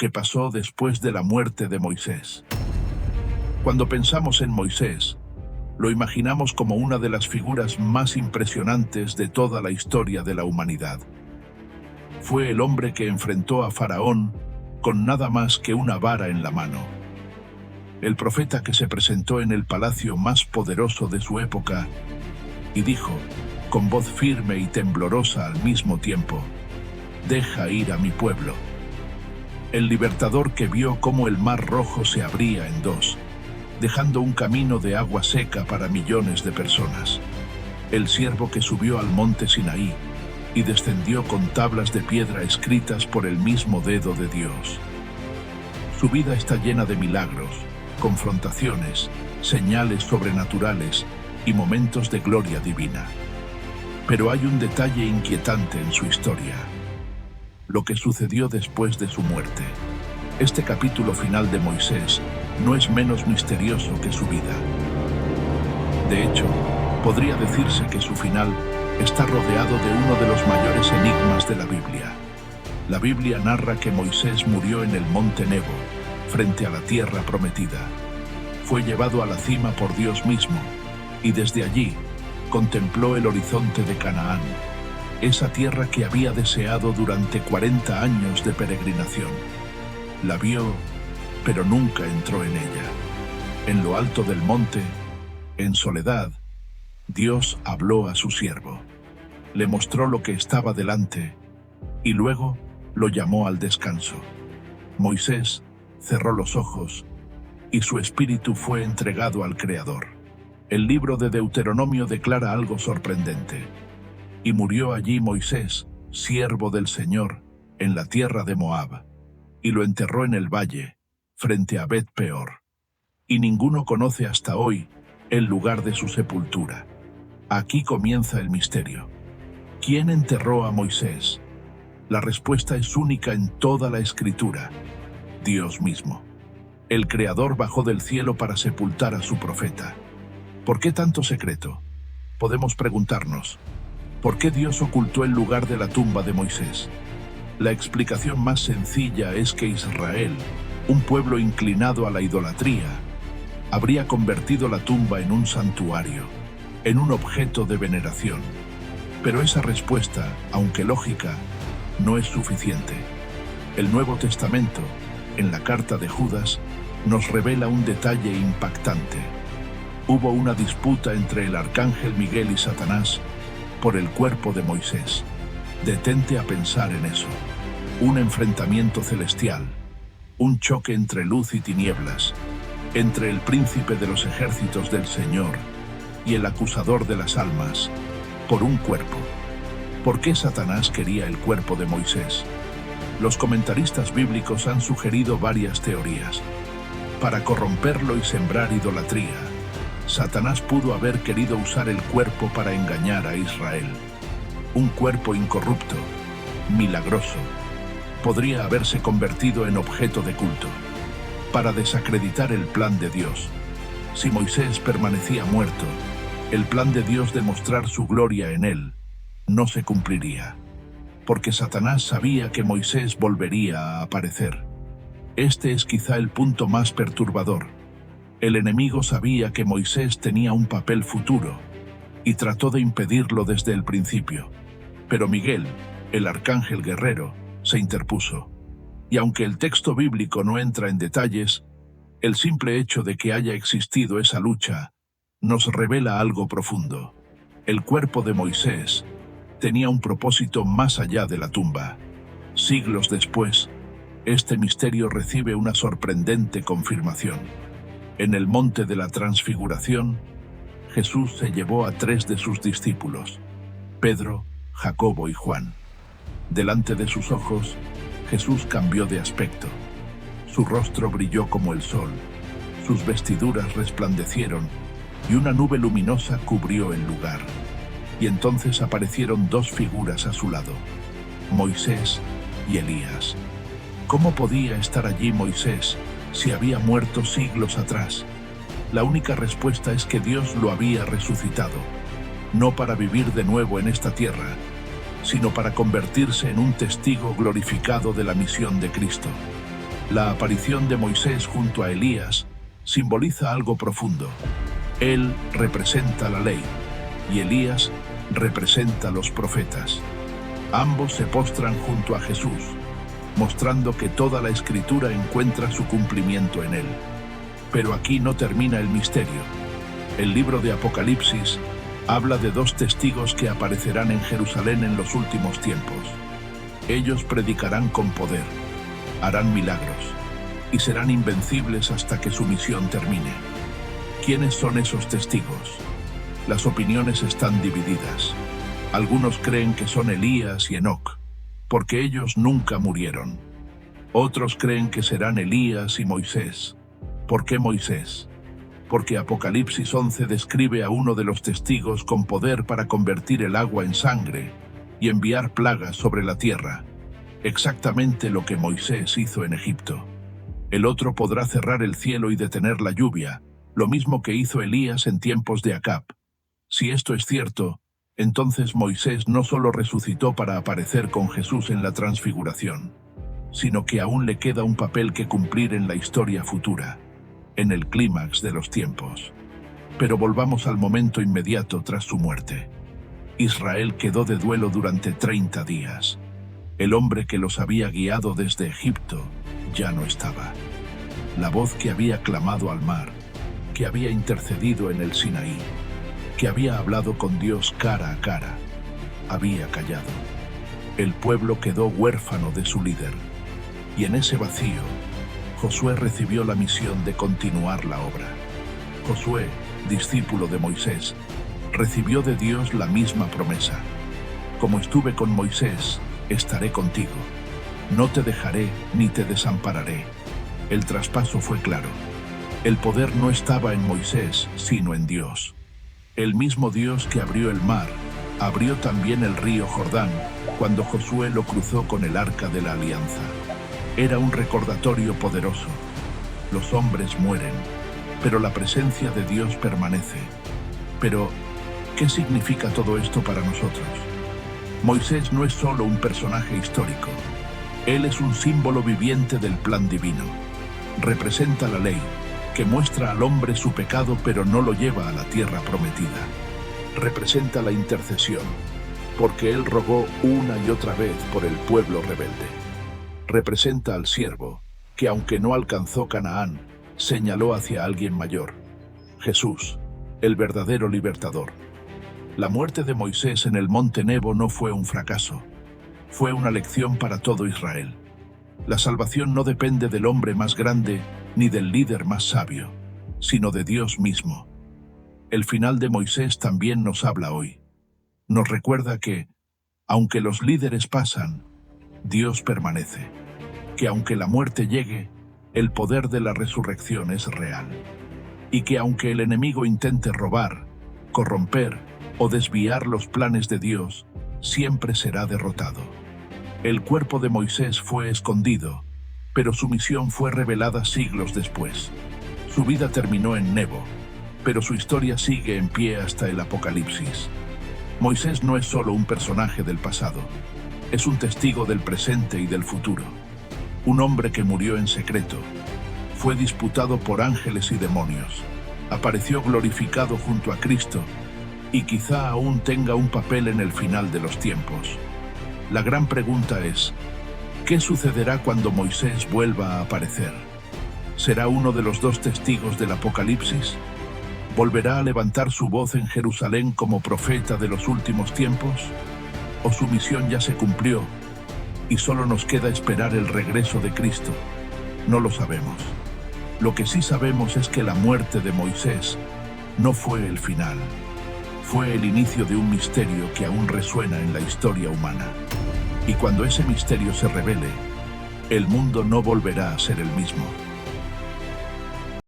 que pasó después de la muerte de Moisés. Cuando pensamos en Moisés, lo imaginamos como una de las figuras más impresionantes de toda la historia de la humanidad. Fue el hombre que enfrentó a Faraón con nada más que una vara en la mano. El profeta que se presentó en el palacio más poderoso de su época y dijo, con voz firme y temblorosa al mismo tiempo, «Deja ir a mi pueblo». El libertador que vio cómo el mar Rojo se abría en dos, dejando un camino de agua seca para millones de personas. El siervo que subió al monte Sinaí y descendió con tablas de piedra escritas por el mismo dedo de Dios. Su vida está llena de milagros, confrontaciones, señales sobrenaturales y momentos de gloria divina. Pero hay un detalle inquietante en su historia: lo que sucedió después de su muerte. Este capítulo final de Moisés no es menos misterioso que su vida. De hecho, podría decirse que su final está rodeado de uno de los mayores enigmas de la Biblia. La Biblia narra que Moisés murió en el monte Nebo, frente a la tierra prometida. Fue llevado a la cima por Dios mismo, y desde allí contempló el horizonte de Canaán, esa tierra que había deseado durante 40 años de peregrinación. La vio, pero nunca entró en ella. En lo alto del monte, en soledad, Dios habló a su siervo. Le mostró lo que estaba delante y luego lo llamó al descanso. Moisés cerró los ojos y su espíritu fue entregado al Creador. El libro de Deuteronomio declara algo sorprendente. Y murió allí Moisés, siervo del Señor, en la tierra de Moab, y lo enterró en el valle, frente a Bet Peor. Y ninguno conoce hasta hoy el lugar de su sepultura. Aquí comienza el misterio. ¿Quién enterró a Moisés? La respuesta es única en toda la Escritura: Dios mismo. El Creador bajó del cielo para sepultar a su profeta. ¿Por qué tanto secreto? Podemos preguntarnos, ¿por qué Dios ocultó el lugar de la tumba de Moisés? La explicación más sencilla es que Israel, un pueblo inclinado a la idolatría, habría convertido la tumba en un santuario, en un objeto de veneración. Pero esa respuesta, aunque lógica, no es suficiente. El Nuevo Testamento, en la carta de Judas, nos revela un detalle impactante. Hubo una disputa entre el arcángel Miguel y Satanás por el cuerpo de Moisés. Detente a pensar en eso. Un enfrentamiento celestial, un choque entre luz y tinieblas, entre el príncipe de los ejércitos del Señor y el acusador de las almas, por un cuerpo. ¿Por qué Satanás quería el cuerpo de Moisés? Los comentaristas bíblicos han sugerido varias teorías. Para corromperlo y sembrar idolatría, Satanás pudo haber querido usar el cuerpo para engañar a Israel. Un cuerpo incorrupto, milagroso, podría haberse convertido en objeto de culto. Para desacreditar el plan de Dios. Si Moisés permanecía muerto, el plan de Dios de mostrar su gloria en él no se cumpliría, porque Satanás sabía que Moisés volvería a aparecer. Este es quizá el punto más perturbador. El enemigo sabía que Moisés tenía un papel futuro y trató de impedirlo desde el principio. Pero Miguel, el arcángel guerrero, se interpuso. Y aunque el texto bíblico no entra en detalles, el simple hecho de que haya existido esa lucha nos revela algo profundo. El cuerpo de Moisés tenía un propósito más allá de la tumba. Siglos después, este misterio recibe una sorprendente confirmación. En el monte de la Transfiguración, Jesús se llevó a 3 de sus discípulos, Pedro, Jacobo y Juan. Delante de sus ojos, Jesús cambió de aspecto. Su rostro brilló como el sol, sus vestiduras resplandecieron y una nube luminosa cubrió el lugar. Y entonces aparecieron 2 figuras a su lado, Moisés y Elías. ¿Cómo podía estar allí Moisés si había muerto siglos atrás? La única respuesta es que Dios lo había resucitado, no para vivir de nuevo en esta tierra, sino para convertirse en un testigo glorificado de la misión de Cristo. La aparición de Moisés junto a Elías simboliza algo profundo. Él representa la ley y Elías representa los profetas. Ambos se postran junto a Jesús, mostrando que toda la Escritura encuentra su cumplimiento en él. Pero aquí no termina el misterio. El libro de Apocalipsis habla de dos testigos que aparecerán en Jerusalén en los últimos tiempos. Ellos predicarán con poder, harán milagros y serán invencibles hasta que su misión termine. ¿Quiénes son esos testigos? Las opiniones están divididas. Algunos creen que son Elías y Enoc, porque ellos nunca murieron. Otros creen que serán Elías y Moisés. ¿Por qué Moisés? Porque Apocalipsis 11 describe a uno de los testigos con poder para convertir el agua en sangre y enviar plagas sobre la tierra, exactamente lo que Moisés hizo en Egipto. El otro podrá cerrar el cielo y detener la lluvia, lo mismo que hizo Elías en tiempos de Acab. Si esto es cierto, entonces Moisés no solo resucitó para aparecer con Jesús en la transfiguración, sino que aún le queda un papel que cumplir en la historia futura, en el clímax de los tiempos. Pero volvamos al momento inmediato tras su muerte. Israel quedó de duelo durante 30 días. El hombre que los había guiado desde Egipto ya no estaba. La voz que había clamado al mar, que había intercedido en el Sinaí, que había hablado con Dios cara a cara, había callado. El pueblo quedó huérfano de su líder, y en ese vacío, Josué recibió la misión de continuar la obra. Josué, discípulo de Moisés, recibió de Dios la misma promesa. Como estuve con Moisés, estaré contigo. No te dejaré ni te desampararé. El traspaso fue claro. El poder no estaba en Moisés, sino en Dios. El mismo Dios que abrió el mar, abrió también el río Jordán, cuando Josué lo cruzó con el arca de la alianza. Era un recordatorio poderoso. Los hombres mueren, pero la presencia de Dios permanece. Pero, ¿qué significa todo esto para nosotros? Moisés no es solo un personaje histórico. Él es un símbolo viviente del plan divino. Representa la ley, que muestra al hombre su pecado pero no lo lleva a la tierra prometida. Representa la intercesión, porque él rogó una y otra vez por el pueblo rebelde. Representa al siervo, que aunque no alcanzó Canaán, señaló hacia alguien mayor, Jesús, el verdadero libertador. La muerte de Moisés en el monte Nebo no fue un fracaso, fue una lección para todo Israel. La salvación no depende del hombre más grande ni del líder más sabio, sino de Dios mismo. El final de Moisés también nos habla hoy. Nos recuerda que, aunque los líderes pasan, Dios permanece. Que aunque la muerte llegue, el poder de la resurrección es real. Y que aunque el enemigo intente robar, corromper o desviar los planes de Dios, siempre será derrotado. El cuerpo de Moisés fue escondido, pero su misión fue revelada siglos después. Su vida terminó en Nebo, pero su historia sigue en pie hasta el Apocalipsis. Moisés no es solo un personaje del pasado, es un testigo del presente y del futuro. Un hombre que murió en secreto, fue disputado por ángeles y demonios, apareció glorificado junto a Cristo y quizá aún tenga un papel en el final de los tiempos. La gran pregunta es, ¿qué sucederá cuando Moisés vuelva a aparecer? ¿Será uno de los dos testigos del Apocalipsis? ¿Volverá a levantar su voz en Jerusalén como profeta de los últimos tiempos? ¿O su misión ya se cumplió y solo nos queda esperar el regreso de Cristo? No lo sabemos. Lo que sí sabemos es que la muerte de Moisés no fue el final. Fue el inicio de un misterio que aún resuena en la historia humana. Y cuando ese misterio se revele, el mundo no volverá a ser el mismo.